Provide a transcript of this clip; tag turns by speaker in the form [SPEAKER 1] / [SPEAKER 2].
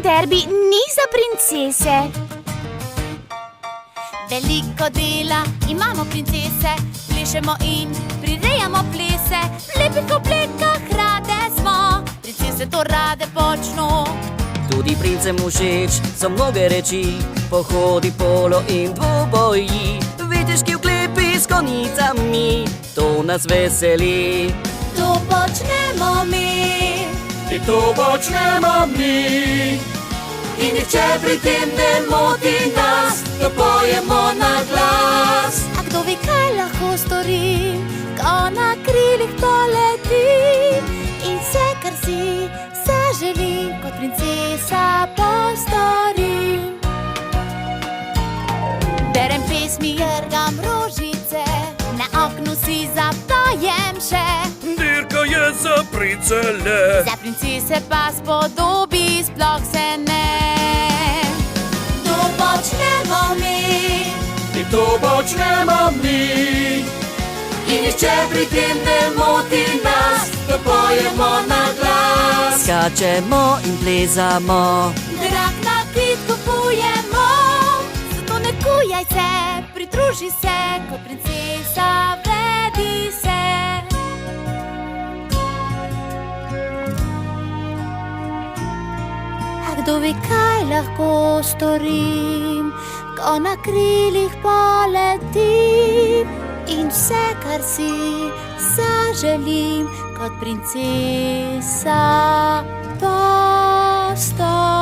[SPEAKER 1] Derby ni za princese.
[SPEAKER 2] Veliko dela imamo, princese, plešemo in prirejamo plese. V lepih oblekah rade smo, princese to rade počno.
[SPEAKER 3] Tudi princem všeč so mnoge reči, pohodi, polo in dvoboji. Viteški vklepi s konicami, to nas veseli.
[SPEAKER 2] To počnemo mi,
[SPEAKER 4] in to počnemo mi.
[SPEAKER 2] in nihče pri tem ne moti nas, to pojemo na glas. A kdo ve, kaj lahko storim, ko na krilih poletim in vse, kar si zaželim, kot princesa postorim. Berem pesmi, jergam rožice, na oknu si zapojem še.
[SPEAKER 4] Dirka je za princele,
[SPEAKER 2] Za princese pa spodobi sploh se ne. To počnemo mi,
[SPEAKER 4] in to počnemo mi.
[SPEAKER 2] in nihče pri tem ne moti nas, to pojemo na glas.
[SPEAKER 3] Skačemo in plezamo,
[SPEAKER 2] Drak na kit kupujemo, zato ne kujaj se, pridruži se, kot princesa vredi se. A kdo ve, kaj lahko storim, ko na krilih poletim in vse, kar si zaželim, kot princesa postorim.